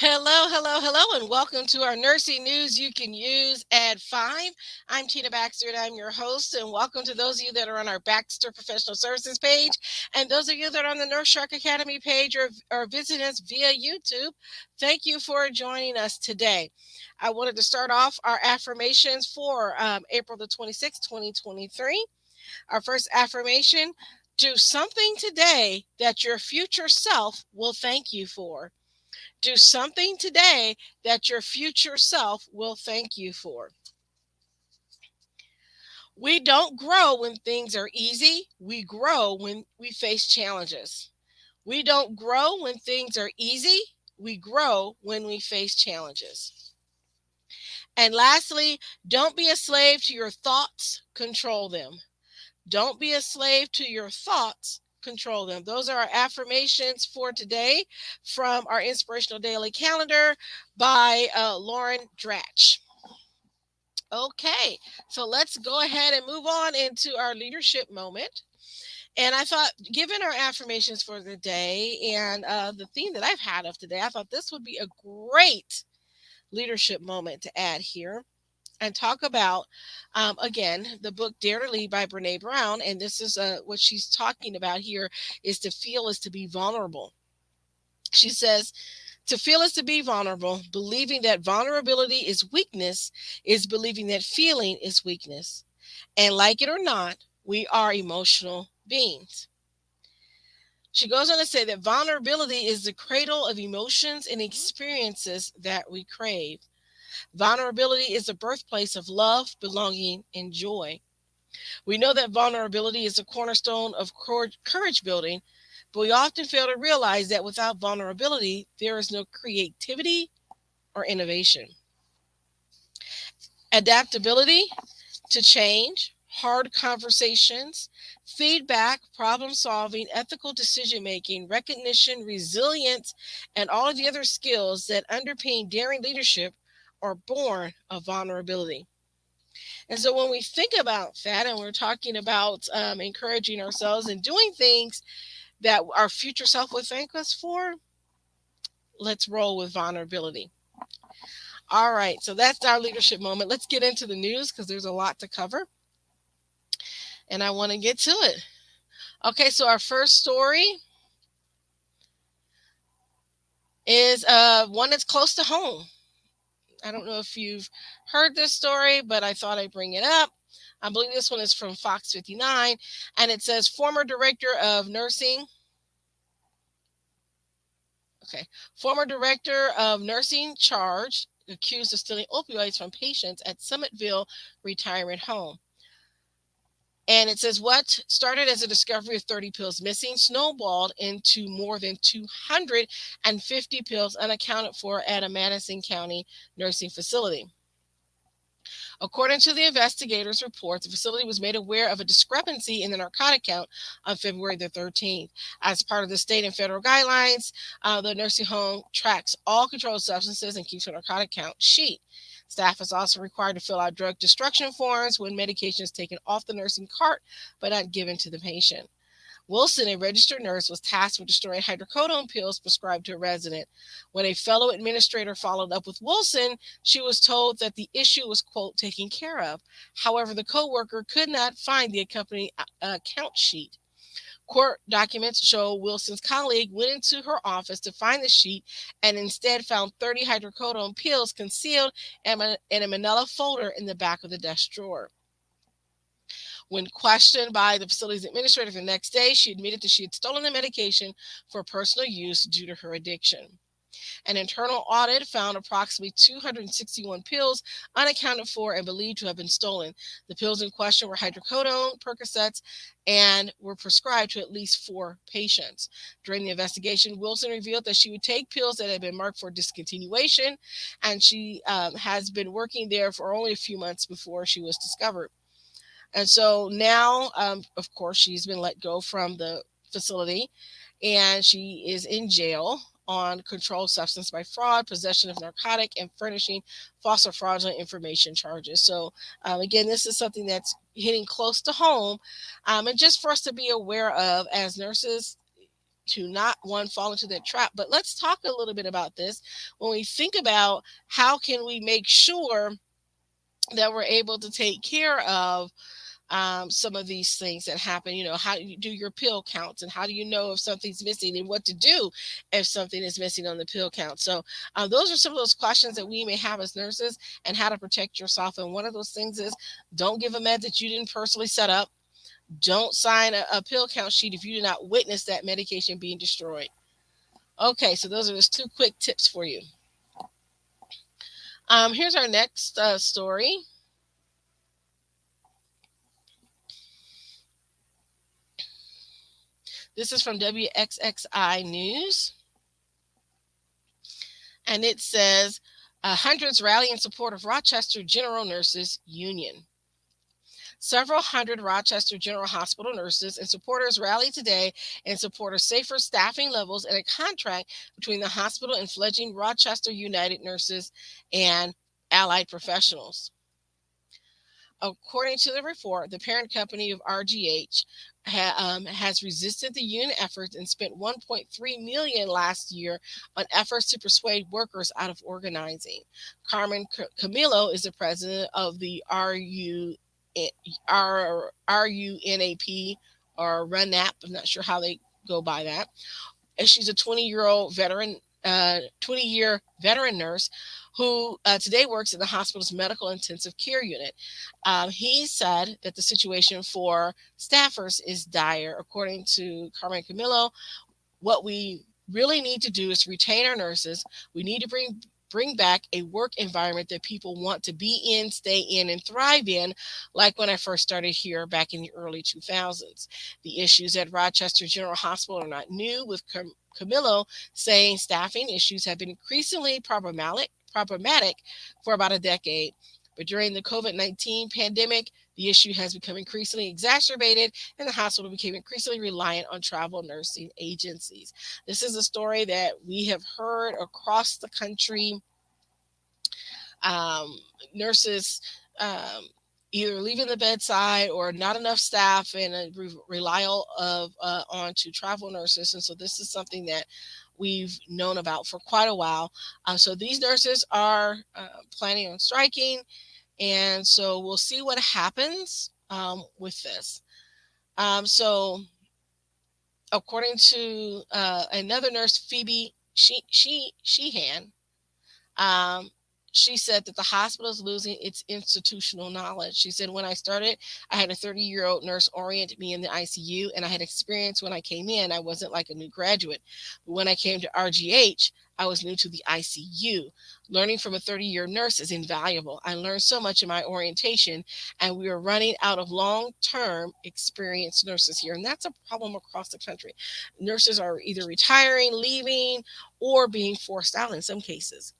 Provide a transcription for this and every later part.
Hello, hello, hello, and welcome to our nursing news you can use at 5. I'm Tina Baxter, and I'm your host. And welcome to those of you that are on our Baxter Professional Services page, and those of you that are on the Nurse Shark Academy page or visiting us via YouTube. Thank you for joining us today. I wanted to start off our affirmations for April the 26th, 2023. Our first affirmation: do something today that your future self will thank you for. Do something today that your future self will thank you for. We don't grow when things are easy. We grow when we face challenges. We don't grow when things are easy. We grow when we face challenges. And lastly, don't be a slave to your thoughts, control them. Don't be a slave to your thoughts, control them. Those are our affirmations for today from our Inspirational Daily Calendar by Lauren Dratch. Okay, so let's go ahead and move on into our leadership moment. And I thought, given our affirmations for the day and the theme that I've had of today, I thought this would be a great leadership moment to add here and talk about, again, the book Dare to Lead by Brene Brown. And this is what she's talking about here is to feel is to be vulnerable. She says, to feel is to be vulnerable. Believing that vulnerability is weakness is believing that feeling is weakness. And like it or not, we are emotional beings. She goes on to say that vulnerability is the cradle of emotions and experiences that we crave. Vulnerability is the birthplace of love, belonging, and joy. We know that vulnerability is a cornerstone of courage building, but we often fail to realize that without vulnerability, there is no creativity or innovation. Adaptability to change, hard conversations, feedback, problem solving, ethical decision making, recognition, resilience, and all of the other skills that underpin daring leadership are born of vulnerability. And so when we think about that and we're talking about encouraging ourselves and doing things that our future self would thank us for, let's roll with vulnerability. All right, so that's our leadership moment. Let's get into the news because there's a lot to cover and I want to get to it. Okay, so our first story is one that's close to home. I don't know if you've heard this story, but I thought I'd bring it up. I believe this one is from Fox 59, and it says former director of nursing. Okay, former director of nursing charged, accused of stealing opioids from patients at Summitville Retirement Home. And it says what started as a discovery of 30 pills missing snowballed into more than 250 pills unaccounted for at a Madison County nursing facility. According to the investigators' report, the facility was made aware of a discrepancy in the narcotic count on February the 13th. As part of the state and federal guidelines, the nursing home tracks all controlled substances and keeps a narcotic count sheet. Staff is also required to fill out drug destruction forms when medication is taken off the nursing cart but not given to the patient. Wilson, a registered nurse, was tasked with destroying hydrocodone pills prescribed to a resident. When a fellow administrator followed up with Wilson, she was told that the issue was, quote, taken care of. However, the coworker could not find the accompanying count sheet. Court documents show Wilson's colleague went into her office to find the sheet and instead found 30 hydrocodone pills concealed in a manila folder in the back of the desk drawer. When questioned by the facility's administrator the next day, she admitted that she had stolen the medication for personal use due to her addiction. An internal audit found approximately 261 pills unaccounted for and believed to have been stolen. The pills in question were hydrocodone, Percocets, and were prescribed to at least 4 patients. During the investigation, Wilson revealed that she would take pills that had been marked for discontinuation, and she has been working there for only a few months before she was discovered. And so now, of course, she's been let go from the facility and she is in jail on controlled substance by fraud, possession of narcotic, and furnishing false or fraudulent information charges. So, again, this is something that's hitting close to home. And just for us to be aware of as nurses, to not one fall into that trap. But let's talk a little bit about this when we think about how can we make sure that we're able to take care of some of these things that happen. How do you do your pill counts, and how do you know if something's missing, and what to do if something is missing on the pill count? So those are some of those questions that we may have as nurses, and how to protect yourself. And one of those things is, don't give a med that you didn't personally set up. Don't sign a pill count sheet if you do not witness that medication being destroyed. Okay, so those are just two quick tips for you. Here's our next story. This is from WXXI News. And it says, hundreds rally in support of Rochester General Nurses Union. Several hundred Rochester General Hospital nurses and supporters rallied today in support of safer staffing levels and a contract between the hospital and fledgling Rochester United Nurses and allied professionals. According to the report, the parent company of RGH has resisted the union efforts and spent $1.3 million last year on efforts to persuade workers out of organizing. Carmen Camillo is the president of the RUNAP or RUNAP. I'm not sure how they go by that. And she's a 20-year veteran nurse who today works in the hospital's medical intensive care unit. He said that the situation for staffers is dire. According to Carmen Camillo, what we really need to do is retain our nurses. We need to bring back a work environment that people want to be in, stay in, and thrive in, like when I first started here back in the early 2000s. The issues at Rochester General Hospital are not new, with Camillo saying staffing issues have been increasingly problematic for about a decade. But during the COVID-19 pandemic, the issue has become increasingly exacerbated, and the hospital became increasingly reliant on travel nursing agencies. This is a story that we have heard across the country. Nurses either leaving the bedside or not enough staff, and rely on to travel nurses. And so this is something that we've known about for quite a while. So these nurses are planning on striking, and so we'll see what happens with this. So according to another nurse, Phoebe Sheehan, she said that the hospital is losing its institutional knowledge. She said, when I started, I had a 30-year-old nurse orient me in the ICU, and I had experience when I came in. I wasn't like a new graduate. But when I came to RGH, I was new to the ICU. Learning from a 30-year nurse is invaluable. I learned so much in my orientation, and we are running out of long-term experienced nurses here. And that's a problem across the country. Nurses are either retiring, leaving, or being forced out in some cases.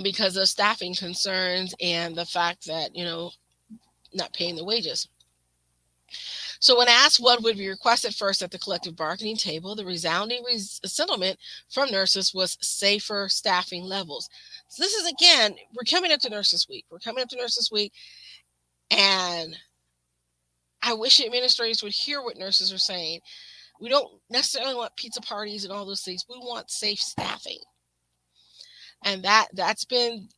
Because of staffing concerns and the fact that, not paying the wages. So when asked what would be requested first at the collective bargaining table, the resounding sentiment from nurses was safer staffing levels. So this is, again, we're coming up to Nurses Week. And I wish administrators would hear what nurses are saying. We don't necessarily want pizza parties and all those things. We want safe staffing. And that's been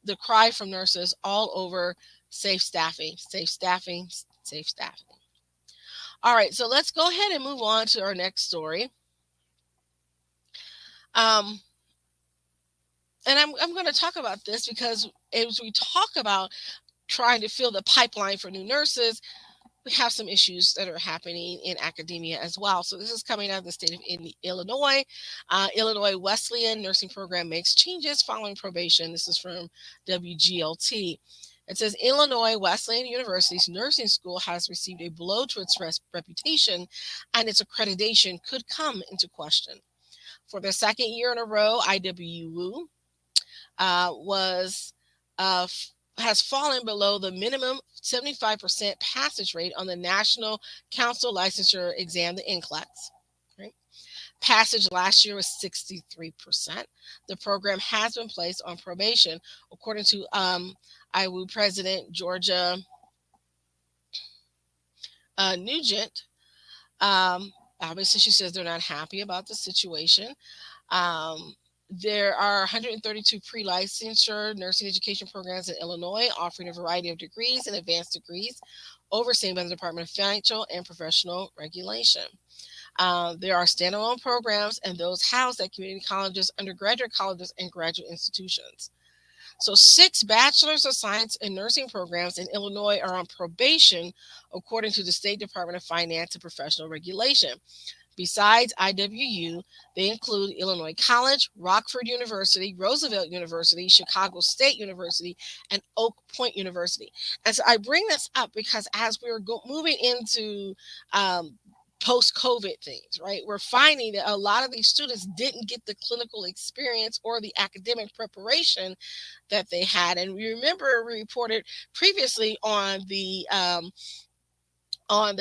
the cry from nurses all over: safe staffing, safe staffing, safe staffing. All right, so let's go ahead and move on to our next story. And I'm going to talk about this because as we talk about trying to fill the pipeline for new nurses, we have some issues that are happening in academia as well. So this is coming out of the state of Illinois. Illinois Wesleyan Nursing Program makes changes following probation. This is from WGLT. It says Illinois Wesleyan University's nursing school has received a blow to its reputation, and its accreditation could come into question. For the second year in a row, IWU has fallen below the minimum 75% passage rate on the National Council Licensure Exam, the NCLEX. Right? Passage last year was 63%. The program has been placed on probation, according to IWU President Georgia Nugent. Obviously, she says they're not happy about the situation. Um, there are 132 pre-licensure nursing education programs in Illinois offering a variety of degrees and advanced degrees overseen by the Department of Financial and Professional Regulation. There are standalone programs and those housed at community colleges, undergraduate colleges, and graduate institutions. So, 6 bachelor's of science in nursing programs in Illinois are on probation, according to the State Department of Finance and Professional Regulation. Besides IWU, they include Illinois College, Rockford University, Roosevelt University, Chicago State University, and Oak Point University. And so I bring this up because as we're moving into post COVID things, right, we're finding that a lot of these students didn't get the clinical experience or the academic preparation that they had. And we remember we reported previously on the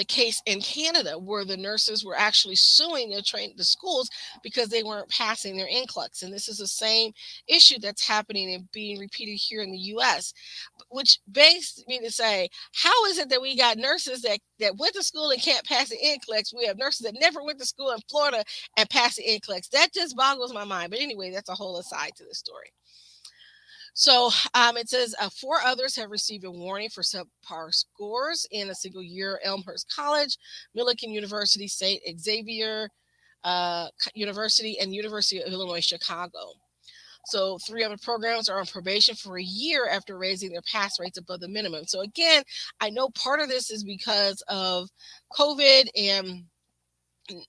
case in Canada where the nurses were actually suing the schools because they weren't passing their NCLEX. And this is the same issue that's happening and being repeated here in the US, which begs me to say, how is it that we got nurses that went to school and can't pass the NCLEX? We have nurses that never went to school in Florida and passed the NCLEX. That just boggles my mind. But anyway, that's a whole aside to the story. So it says 4 others have received a warning for subpar scores in a single year: Elmhurst College, Millikan University, St. Xavier University, and University of Illinois Chicago. So 3 other programs are on probation for a year after raising their pass rates above the minimum. So again, I know part of this is because of COVID and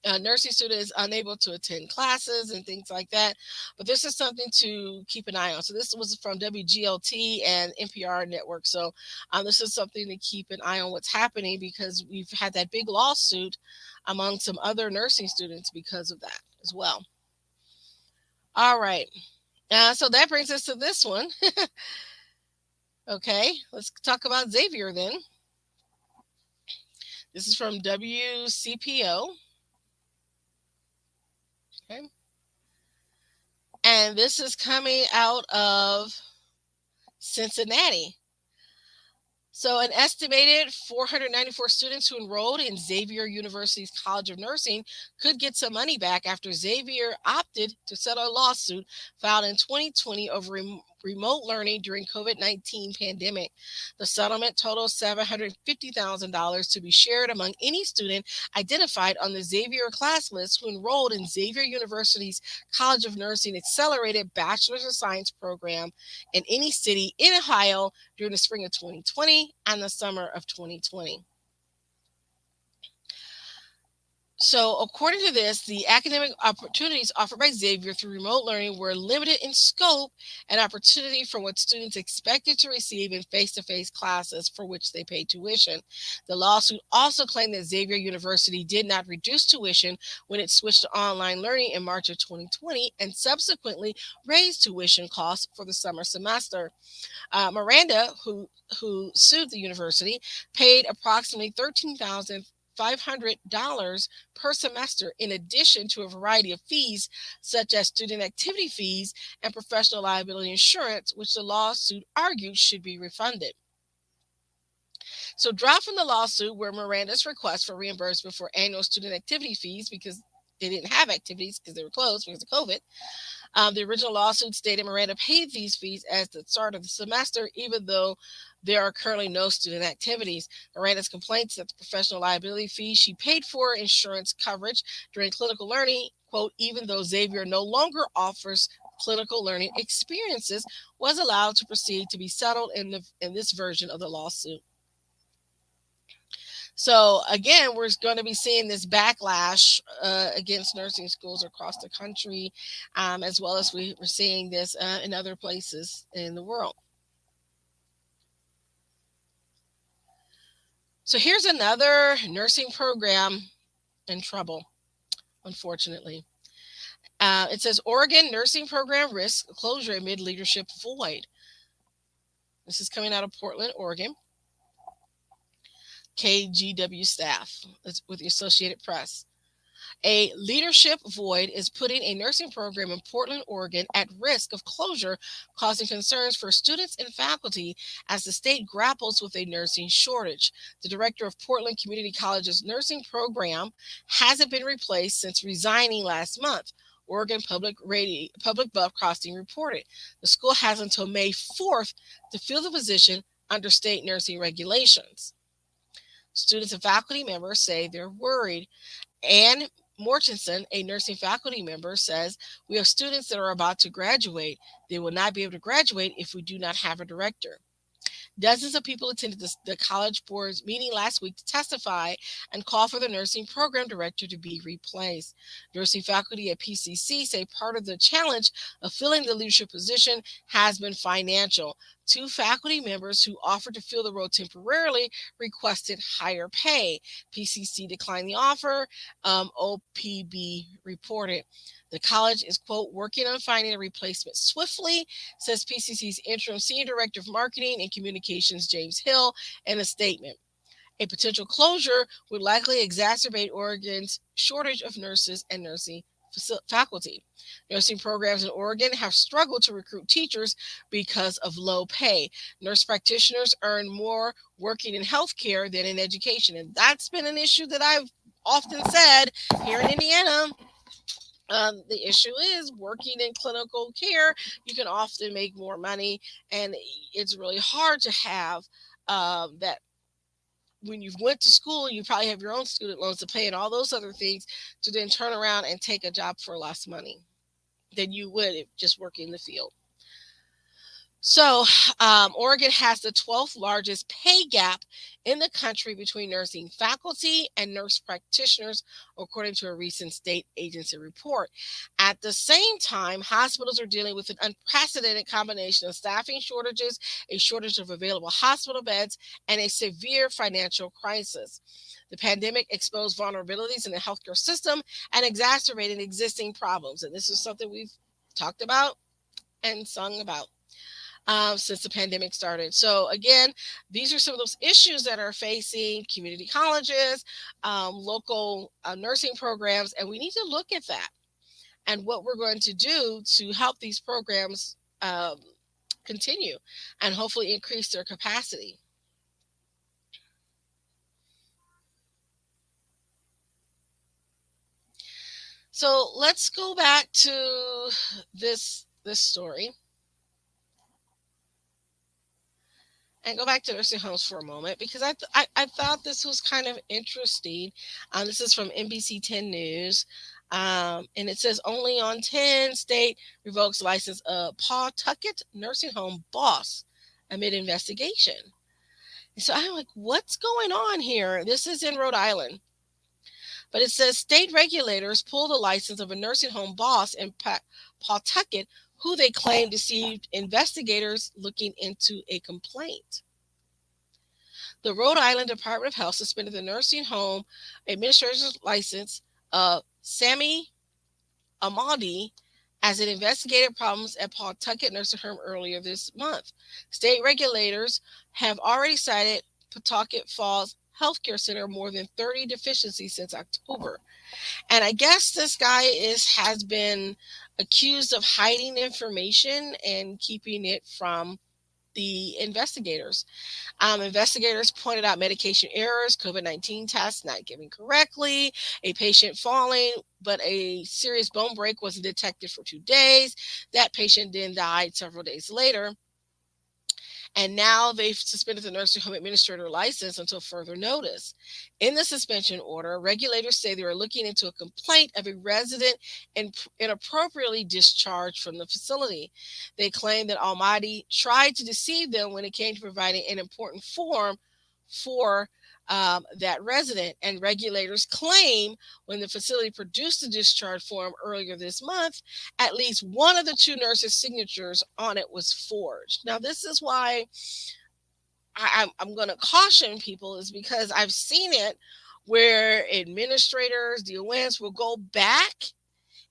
a nursing student is unable to attend classes and things like that. But this is something to keep an eye on. So this was from WGLT and NPR network. So this is something to keep an eye on what's happening because we've had that big lawsuit among some other nursing students because of that as well. All right. So that brings us to this one. Okay, let's talk about Xavier then. This is from WCPO. Okay. And this is coming out of Cincinnati. So, an estimated 494 students who enrolled in Xavier University's College of Nursing could get some money back after Xavier opted to settle a lawsuit filed in 2020 over remote learning during COVID-19 pandemic. The settlement totals $750,000 to be shared among any student identified on the Xavier class list who enrolled in Xavier University's College of Nursing Accelerated Bachelor's of Science program in any city in Ohio during the spring of 2020 and the summer of 2020. So, according to this, the academic opportunities offered by Xavier through remote learning were limited in scope and opportunity for what students expected to receive in face-to-face classes for which they paid tuition. The lawsuit also claimed that Xavier University did not reduce tuition when it switched to online learning in March of 2020 and subsequently raised tuition costs for the summer semester. Miranda, who sued the university, paid approximately $13,500 per semester, in addition to a variety of fees, such as student activity fees and professional liability insurance, which the lawsuit argued should be refunded. So, dropped from the lawsuit were Miranda's request for reimbursement for annual student activity fees because they didn't have activities because they were closed because of COVID. The original lawsuit stated Miranda paid these fees at the start of the semester, even though there are currently no student activities. Miranda's complaints that the professional liability fee she paid for insurance coverage during clinical learning, quote, even though Xavier no longer offers clinical learning experiences, was allowed to proceed to be settled in this version of the lawsuit. So again, we're going to be seeing this backlash against nursing schools across the country, as well as we're seeing this in other places in the world. So here's another nursing program in trouble, unfortunately. It says Oregon nursing program risks closure amid leadership void. This is coming out of Portland, Oregon. KGW staff with the Associated Press. A leadership void is putting a nursing program in Portland, Oregon at risk of closure, causing concerns for students and faculty as the state grapples with a nursing shortage. The director of Portland Community College's nursing program hasn't been replaced since resigning last month. Oregon Public Broadcasting reported. The school has until May 4th to fill the position under state nursing regulations. Students and faculty members say they're worried. Anne Mortensen, a nursing faculty member, says, "We have students that are about to graduate. They will not be able to graduate if we do not have a director." Dozens of people attended the College Board's meeting last week to testify and call for the nursing program director to be replaced. Nursing faculty at PCC say part of the challenge of filling the leadership position has been financial. Two faculty members who offered to fill the role temporarily requested higher pay. PCC declined the offer, OPB reported. The college is, quote, working on finding a replacement swiftly, says PCC's interim senior director of marketing and communications, James Hill, in a statement. A potential closure would likely exacerbate Oregon's shortage of nurses and nursing faculty. Nursing programs in Oregon have struggled to recruit teachers because of low pay. Nurse practitioners earn more working in healthcare than in education, and that's been an issue that I've often said here in Indiana. The issue is working in clinical care, you can often make more money, and it's really hard to have that when you've went to school, you probably have your own student loans to pay and all those other things to then turn around and take a job for less money than you would if just working in the field. So, Oregon has the 12th largest pay gap in the country between nursing faculty and nurse practitioners, according to a recent state agency report. At the same time, hospitals are dealing with an unprecedented combination of staffing shortages, a shortage of available hospital beds, and a severe financial crisis. The pandemic exposed vulnerabilities in the healthcare system and exacerbated existing problems. And this is something we've talked about and sung about since the pandemic started. So again, these are some of those issues that are facing community colleges, local nursing programs, and we need to look at that and what we're going to do to help these programs continue and hopefully increase their capacity. So let's go back to this story and go back to nursing homes for a moment because I thought this was kind of interesting. This is from NBC 10 News. And it says only on 10 state revokes license of Pawtucket nursing home boss amid investigation. And so I'm like, what's going on here? This is in Rhode Island. But it says state regulators pulled the license of a nursing home boss in Pawtucket who they claim deceived investigators looking into a complaint. The Rhode Island Department of Health suspended the nursing home administrator's license of Sammy Amadi as it investigated problems at Pawtucket Nursing Home earlier this month. State regulators have already cited Pawtucket Falls Healthcare Center more than 30 deficiencies since October. And I guess this guy has been accused of hiding information and keeping it from the investigators. Investigators pointed out medication errors, COVID-19 tests not given correctly, a patient falling, but a serious bone break wasn't detected for 2 days. That patient then died several days later. And now they've suspended the nursing home administrator license until further notice. In the suspension order, regulators say they are looking into a complaint of a resident inappropriately discharged from the facility. They claim that Almighty tried to deceive them when it came to providing an important form for that resident. And regulators claim when the facility produced the discharge form earlier this month, at least one of the two nurses' signatures on it was forged. Now, this is why I'm going to caution people, is because I've seen it where administrators, DONs will go back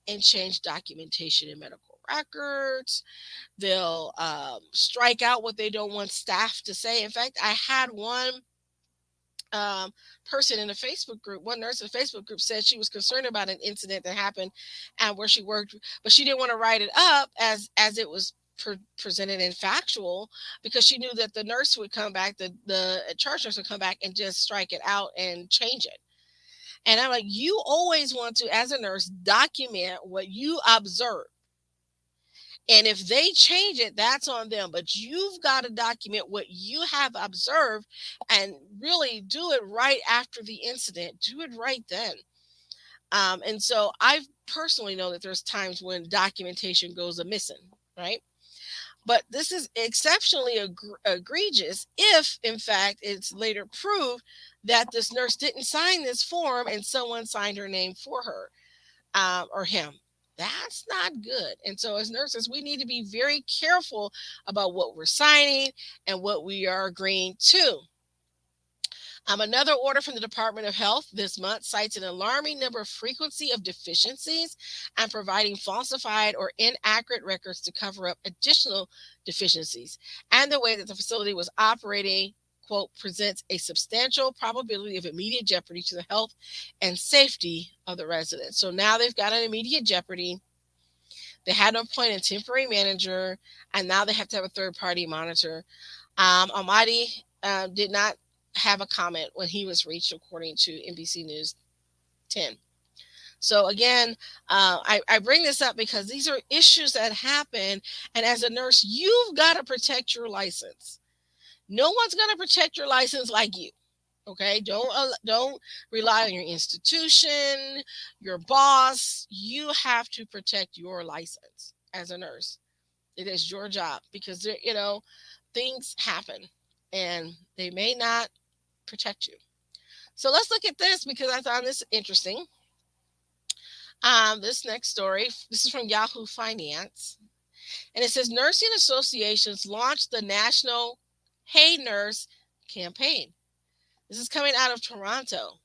and change documentation in medical records. They'll strike out what they don't want staff to say. In fact, I had one person in the Facebook group, one nurse in the Facebook group said she was concerned about an incident that happened at where she worked, but she didn't want to write it up as it was presented in factual, because she knew that the nurse would come back, the charge nurse would come back and just strike it out and change it. And I'm like, you always want to, as a nurse, document what you observe. And if they change it, that's on them. But you've got to document what you have observed and really do it right after the incident. Do it right then. And so I personally know that there's times when documentation goes missing, right? But this is exceptionally egregious if, in fact, it's later proved that this nurse didn't sign this form and someone signed her name for her or him. That's not good. And so, as nurses, we need to be very careful about what we're signing and what we are agreeing to. Another order from the Department of Health this month cites an alarming number of frequency of deficiencies and providing falsified or inaccurate records to cover up additional deficiencies, and the way that the facility was operating, quote, presents a substantial probability of immediate jeopardy to the health and safety of the residents. So now they've got an immediate jeopardy. They had to appoint a temporary manager, and now they have to have a third-party monitor. Almighty did not have a comment when he was reached, according to NBC News 10. So again, I bring this up because these are issues that happen, and as a nurse, you've got to protect your license. No one's going to protect your license like you. Okay, don't rely on your institution, your boss. You have to protect your license as a nurse. It is your job, because things happen and they may not protect you. So let's look at this, because I found this interesting. This next story, this is from Yahoo Finance, and it says nursing associations launched the National Hey Nurse campaign. This is coming out of Toronto.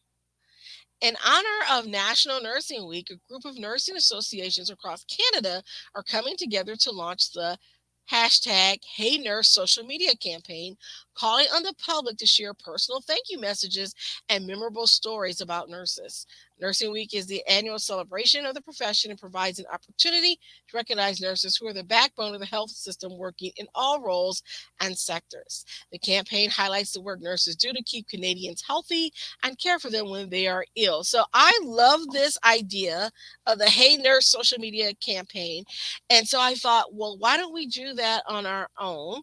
In honor of National Nursing Week, a group of nursing associations across Canada are coming together to launch the hashtag Hey Nurse social media campaign, calling on the public to share personal thank you messages and memorable stories about nurses. Nursing Week is the annual celebration of the profession and provides an opportunity to recognize nurses who are the backbone of the health system, working in all roles and sectors. The campaign highlights the work nurses do to keep Canadians healthy and care for them when they are ill. So I love this idea of the Hey Nurse social media campaign. And so I thought, well, why don't we do that on our own?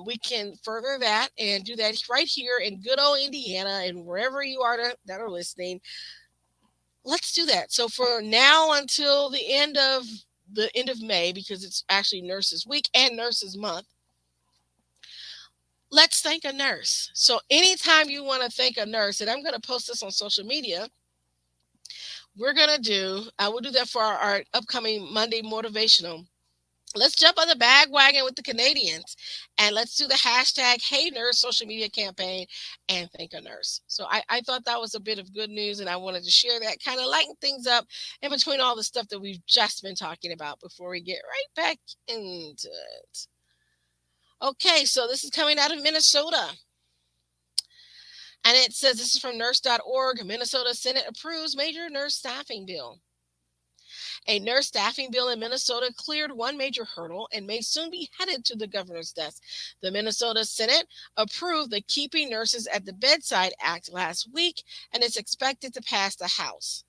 We can further that and do that right here in good old Indiana, and wherever you are that are listening. Let's do that. So for now until the end of May, because it's actually Nurses Week and Nurses Month, let's thank a nurse. So anytime you want to thank a nurse, and I'm going to post this on social media, we'll do that for our upcoming Monday motivational. Let's jump on the bandwagon with the Canadians, and let's do the hashtag Hey Nurse social media campaign and thank a nurse. So I thought that was a bit of good news, and I wanted to share that, kind of lighten things up in between all the stuff that we've just been talking about before we get right back into it. Okay, so this is coming out of Minnesota. And it says, this is from nurse.org. Minnesota Senate approves major nurse staffing bill. A nurse staffing bill in Minnesota cleared one major hurdle and may soon be headed to the governor's desk. The Minnesota Senate approved the Keeping Nurses at the Bedside Act last week, and it's expected to pass the House.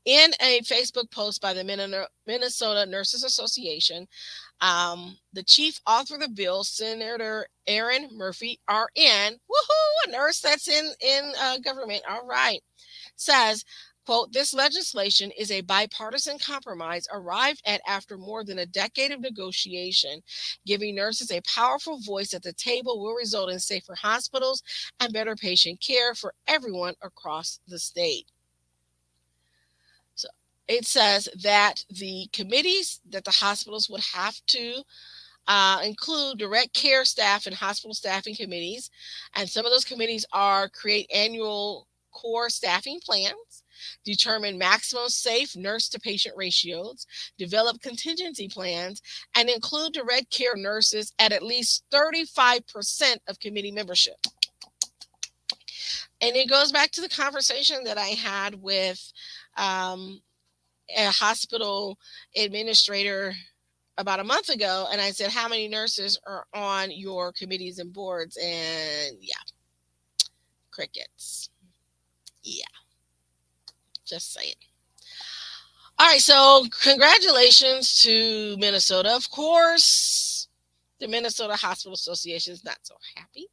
In a Facebook post by the Minnesota Nurses Association, the chief author of the bill, Senator Erin Murphy, RN, woohoo, a nurse that's in government, all right, says, quote, this legislation is a bipartisan compromise arrived at after more than a decade of negotiation. Giving nurses a powerful voice at the table will result in safer hospitals and better patient care for everyone across the state. So it says that the committees that the hospitals would have to include direct care staff and hospital staffing committees. And some of those committees are create annual core staffing plans, determine maximum safe nurse-to-patient ratios, develop contingency plans, and include direct care nurses at least 35% of committee membership. And it goes back to the conversation that I had with a hospital administrator about a month ago. And I said, how many nurses are on your committees and boards? And yeah, crickets. Yeah, just saying. All right, so congratulations to Minnesota. Of course, the Minnesota Hospital Association is not so happy.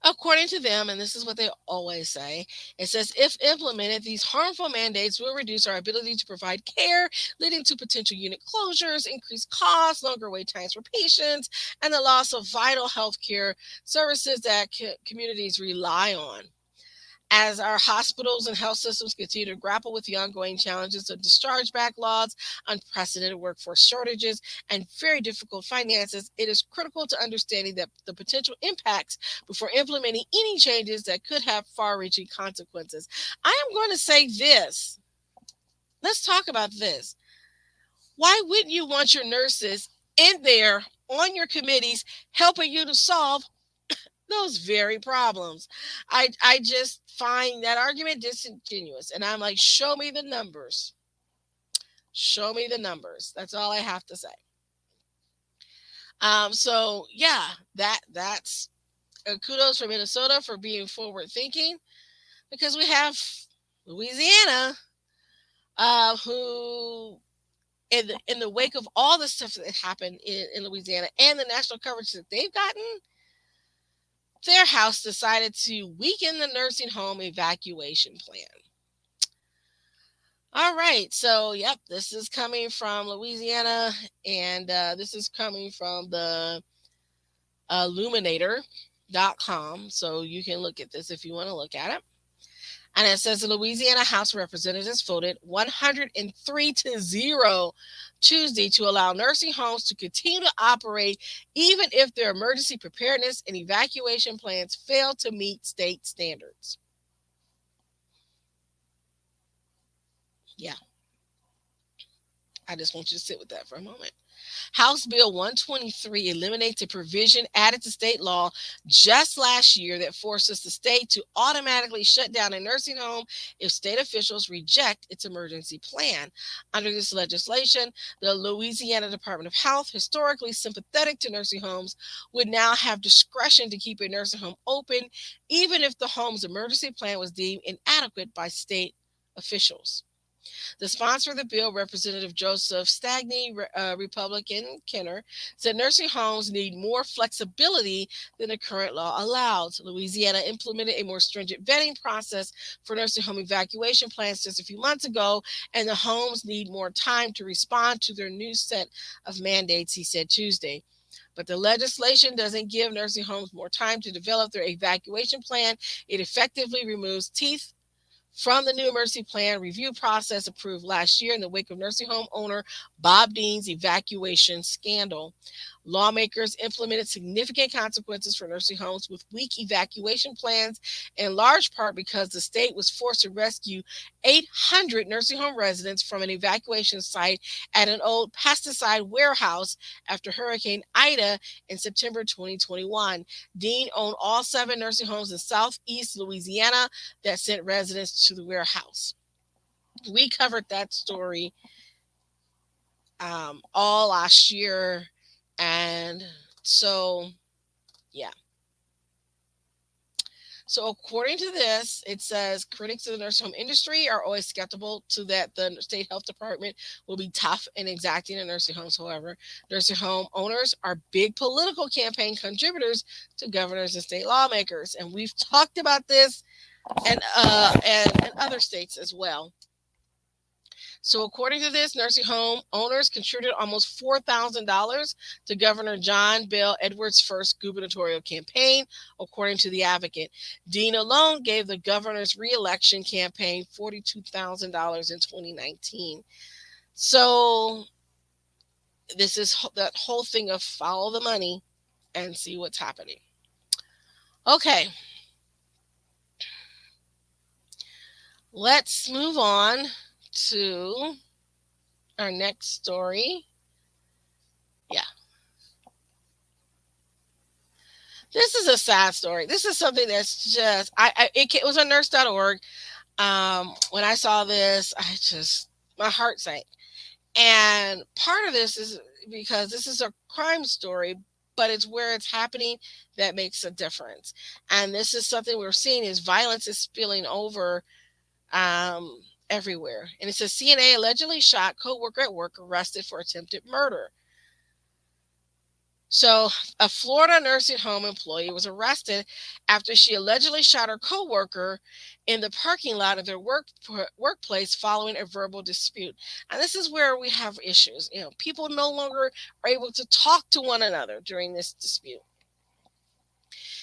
According to them, and this is what they always say, it says if implemented, these harmful mandates will reduce our ability to provide care, leading to potential unit closures, increased costs, longer wait times for patients, and the loss of vital healthcare services that communities rely on. As our hospitals and health systems continue to grapple with the ongoing challenges of discharge backlogs, unprecedented workforce shortages, and very difficult finances, it is critical to understanding that the potential impacts before implementing any changes that could have far-reaching consequences. I am going to say this. Let's talk about this. Why wouldn't you want your nurses in there on your committees helping you to solve those very problems? I just find that argument disingenuous. And I'm like, show me the numbers. Show me the numbers. That's all I have to say. So yeah, that's kudos for Minnesota for being forward thinking, because we have Louisiana, who in the wake of all the stuff that happened in Louisiana and the national coverage that they've gotten, their house decided to weaken the nursing home evacuation plan. All right. So, yep, this is coming from Louisiana, and this is coming from the Illuminator.com. So you can look at this if you want to look at it. And it says the Louisiana House of Representatives voted 103-0 Tuesday to allow nursing homes to continue to operate even if their emergency preparedness and evacuation plans fail to meet state standards. Yeah, I just want you to sit with that for a moment. House Bill 123 eliminates a provision added to state law just last year that forces the state to automatically shut down a nursing home if state officials reject its emergency plan. Under this legislation, the Louisiana Department of Health, historically sympathetic to nursing homes, would now have discretion to keep a nursing home open even if the home's emergency plan was deemed inadequate by state officials. The sponsor of the bill, Representative Joseph Stagney, Republican Kenner, said nursing homes need more flexibility than the current law allows. Louisiana implemented a more stringent vetting process for nursing home evacuation plans just a few months ago, and the homes need more time to respond to their new set of mandates, he said Tuesday. But the legislation doesn't give nursing homes more time to develop their evacuation plan. It effectively removes teeth from the new emergency plan review process approved last year in the wake of nursing home owner Bob Dean's evacuation scandal. Lawmakers implemented significant consequences for nursing homes with weak evacuation plans, in large part because the state was forced to rescue 800 nursing home residents from an evacuation site at an old pesticide warehouse after Hurricane Ida in September 2021. Dean owned all 7 nursing homes in southeast Louisiana that sent residents to the warehouse. We covered that story all last year. And so, yeah. So according to this, it says critics of the nursing home industry are always skeptical to that the state health department will be tough and exacting in nursing homes. However, nursing home owners are big political campaign contributors to governors and state lawmakers. And we've talked about this and other states as well. So according to this, nursing home owners contributed almost $4,000 to Governor John Bel Edwards' first gubernatorial campaign, according to the Advocate. Dean alone gave the governor's reelection campaign $42,000 in 2019. So this is that whole thing of follow the money and see what's happening. Okay. Let's move on to our next story. Yeah. This is a sad story. This is something that's just it was on nurse.org. When I saw this, my heart sank. And part of this is because this is a crime story, but it's where it's happening that makes a difference. And this is something we're seeing is violence is spilling over everywhere. And it says CNA allegedly shot co-worker at work arrested for attempted murder. So, a Florida nursing home employee was arrested after she allegedly shot her coworker in the parking lot of their workplace following a verbal dispute. And this is where we have issues. People no longer are able to talk to one another during this dispute.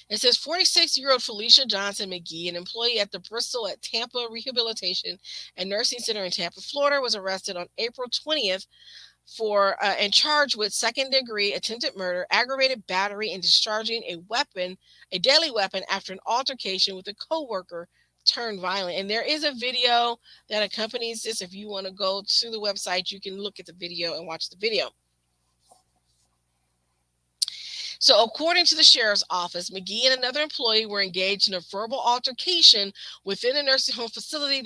It says 46-year-old Felicia Johnson McGee, an employee at the Bristol at Tampa Rehabilitation and Nursing Center in Tampa, Florida, was arrested on April 20th for and charged with second-degree attempted murder, aggravated battery, and discharging a deadly weapon after an altercation with a coworker turned violent. And there is a video that accompanies this. If you want to go to the website, you can look at the video and watch the video. So, according to the sheriff's office, McGee and another employee were engaged in a verbal altercation within a nursing home facility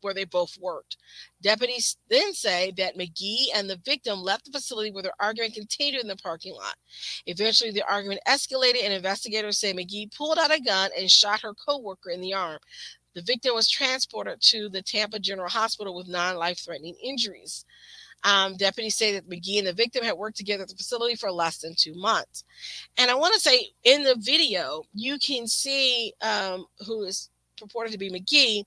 where they both worked. Deputies then say that McGee and the victim left the facility where their argument continued in the parking lot. Eventually, the argument escalated, and investigators say McGee pulled out a gun and shot her coworker in the arm. The victim was transported to the Tampa General Hospital with non-life-threatening injuries. Deputies say that McGee and the victim had worked together at the facility for less than 2 months. And I want to say in the video, you can see who is purported to be McGee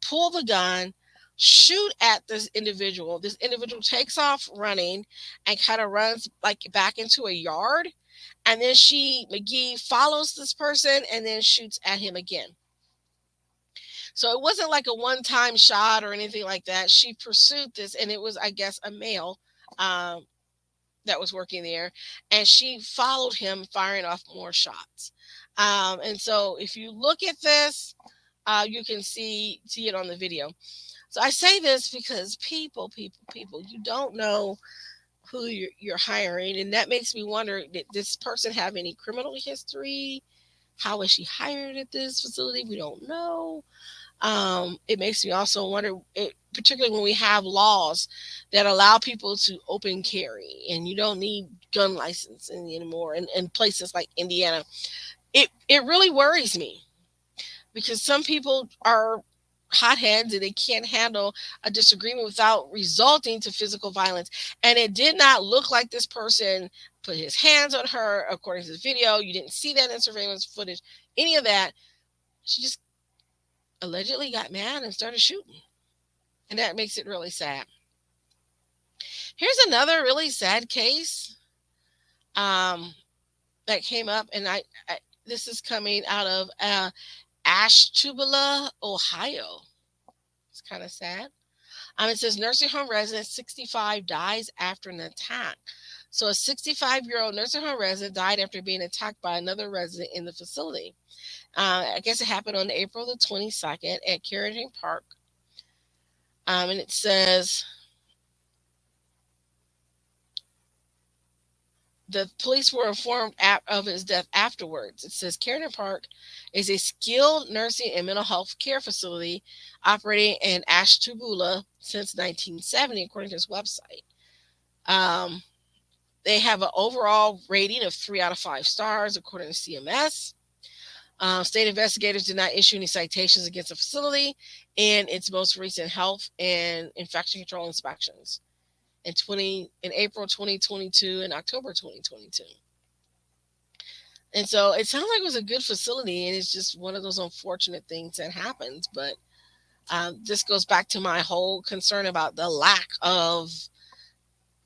pull the gun, shoot at this individual. This individual takes off running and kind of runs like back into a yard. And then McGee follows this person and then shoots at him again. So it wasn't like a one-time shot or anything like that. She pursued this, and it was, I guess, a male that was working there, and she followed him, firing off more shots. And so if you look at this, you can see it on the video. So I say this because people, you don't know who you're hiring, and that makes me wonder: did this person have any criminal history? How was she hired at this facility? We don't know. It makes me also wonder, particularly when we have laws that allow people to open carry, and you don't need gun licensing anymore in places like Indiana. It really worries me because some people are hotheads and they can't handle a disagreement without resulting to physical violence. And it did not look like this person put his hands on her, according to the video. You didn't see that in surveillance footage, any of that. She just allegedly got mad and started shooting. And that makes it really sad. Here's another really sad case that came up, and this is coming out of Ashtabula, Ohio. It's kind of sad. It says nursing home resident 65 dies after an attack. So a 65-year-old nursing home resident died after being attacked by another resident in the facility. I guess it happened on April the 22nd at Carrington Park. And it says the police were informed of his death afterwards. It says Carrington Park is a skilled nursing and mental health care facility operating in Ashtabula since 1970, according to his website. They have an overall rating of 3 out of 5 stars, according to CMS. State investigators did not issue any citations against the facility in its most recent health and infection control inspections in April 2022 and October 2022. And so it sounds like it was a good facility, and it's just one of those unfortunate things that happens. But this goes back to my whole concern about the lack of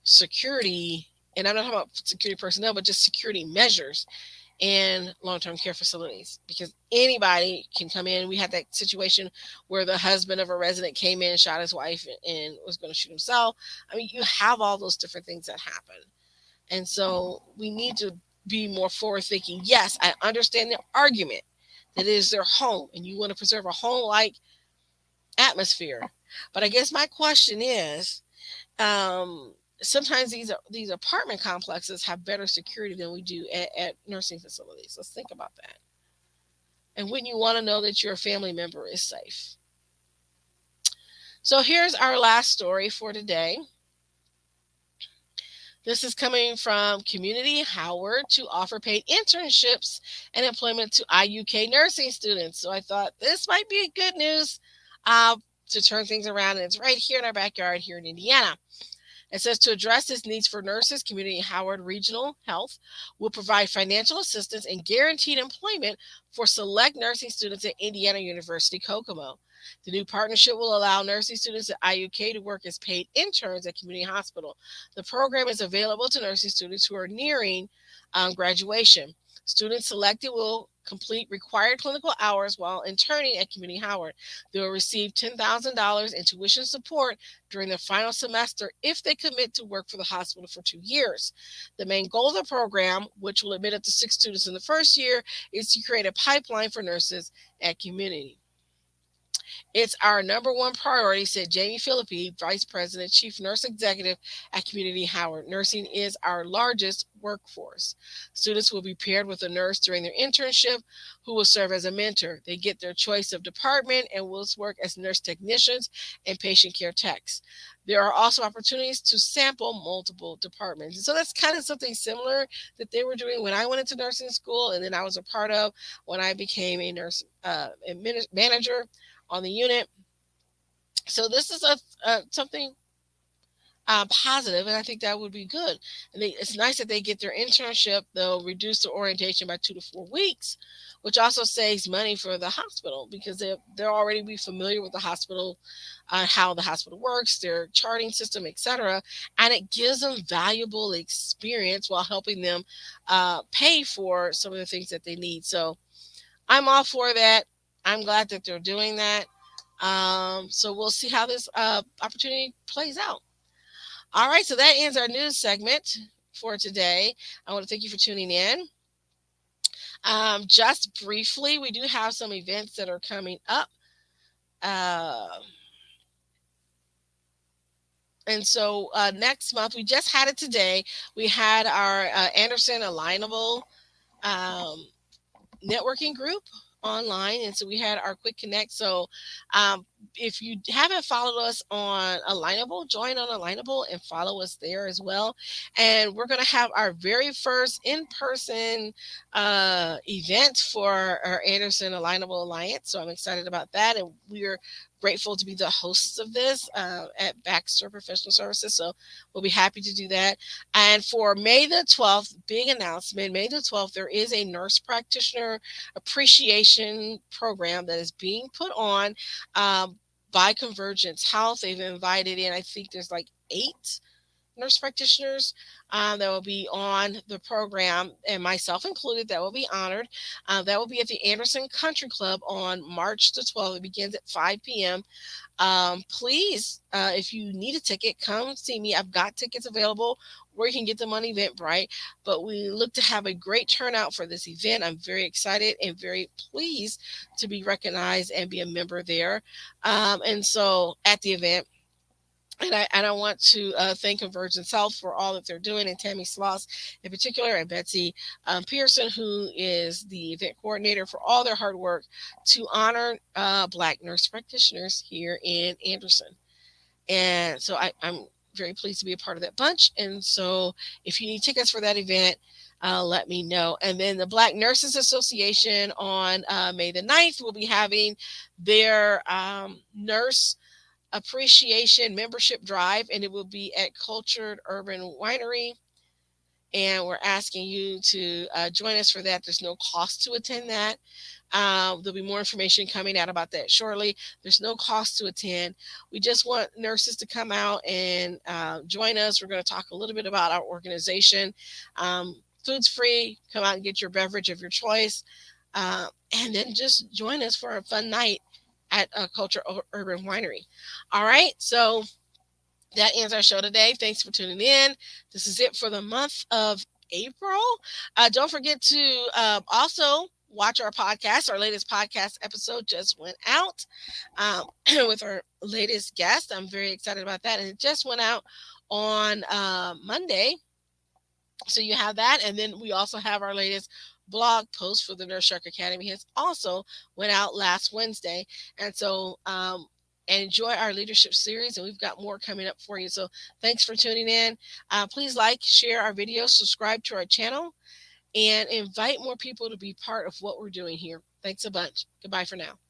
security, and I'm not talking about security personnel, but just security measures in long-term care facilities, because anybody can come in. We had that situation where the husband of a resident came in, shot his wife, and was going to shoot himself. I mean, you have all those different things that happen. And so we need to be more forward-thinking. Yes, I understand the argument that it is their home, and you want to preserve a home-like atmosphere. But I guess my question is, sometimes these apartment complexes have better security than we do at nursing facilities. Let's think about that. And when you want to know that your family member is safe. So here's our last story for today. This is coming from Community Howard to offer paid internships and employment to IUK nursing students. So I thought this might be good news to turn things around. And it's right here in our backyard here in Indiana. It says to address this needs for nurses, Community Howard Regional Health will provide financial assistance and guaranteed employment for select nursing students at Indiana University Kokomo. The new partnership will allow nursing students at IUK to work as paid interns at Community Hospital. The program is available to nursing students who are nearing graduation. Students selected will complete required clinical hours while interning at Community Howard. They will receive $10,000 in tuition support during their final semester if they commit to work for the hospital for 2 years. The main goal of the program, which will admit up to 6 students in the first year, is to create a pipeline for nurses at Community. It's our number one priority, said Jamie Philippi, Vice President, Chief Nurse Executive at Community Howard. Nursing is our largest workforce. Students will be paired with a nurse during their internship who will serve as a mentor. They get their choice of department and will work as nurse technicians and patient care techs. There are also opportunities to sample multiple departments. And so that's kind of something similar that they were doing when I went into nursing school, and then I was a part of when I became a nurse manager on the unit. So this is a something positive, and I think that would be good. And it's nice that they get their internship. They'll reduce the orientation by 2 to 4 weeks, which also saves money for the hospital because they'll already be familiar with the hospital, how the hospital works, their charting system, etc. And it gives them valuable experience while helping them pay for some of the things that they need. So I'm all for that. I'm glad that they're doing that. So we'll see how this opportunity plays out. All right, so that ends our news segment for today. I want to thank you for tuning in. Just briefly, we do have some events that are coming up. And so next month, we just had it today. We had our Anderson Alignable networking group online, and so we had our quick connect. So if you haven't followed us on Alignable, join on Alignable and follow us there as well. And we're going to have our very first in-person event for our Anderson Alignable Alliance. So I'm excited about that, and we're grateful to be the hosts of this at Baxter Professional Services. So we'll be happy to do that. And for May the 12th, big announcement, May the 12th, there is a nurse practitioner appreciation program that is being put on by Convergence Health. They've invited in, I think there's like 8 nurse practitioners that will be on the program, and myself included, that will be honored. That will be at the Anderson Country Club on March the 12th. It begins at 5 p.m. Please, if you need a ticket, come see me. I've got tickets available where you can get them on Eventbrite. But we look to have a great turnout for this event. I'm very excited and very pleased to be recognized and be a member there. And so at the event, and I want to thank Convergence Health for all that they're doing, and Tammy Sloss in particular, and Betsy Pearson, who is the event coordinator, for all their hard work to honor Black nurse practitioners here in Anderson. And so I'm very pleased to be a part of that bunch. And so if you need tickets for that event, let me know. And then the Black Nurses Association on May the 9th will be having their nurse appreciation membership drive, and it will be at Cultured Urban Winery. And we're asking you to join us for that. There's no cost to attend that. There'll be more information coming out about that shortly. There's no cost to attend. We just want nurses to come out and join us. We're going to talk a little bit about our organization. Food's free. Come out and get your beverage of your choice. And then just join us for a fun night at Culture Urban Winery. All right, so that ends our show today. Thanks for tuning in. This is it for the month of April. Don't forget to also watch our podcast. Our latest podcast episode just went out with our latest guest. I'm very excited about that. And it just went out on Monday. So you have that, and then we also have our latest blog post for the Nurse Shark Academy has also went out last Wednesday, and so enjoy our leadership series, and we've got more coming up for you. So thanks for tuning in. Please like, share our videos, subscribe to our channel, and invite more people to be part of what we're doing here. Thanks a bunch. Goodbye for now.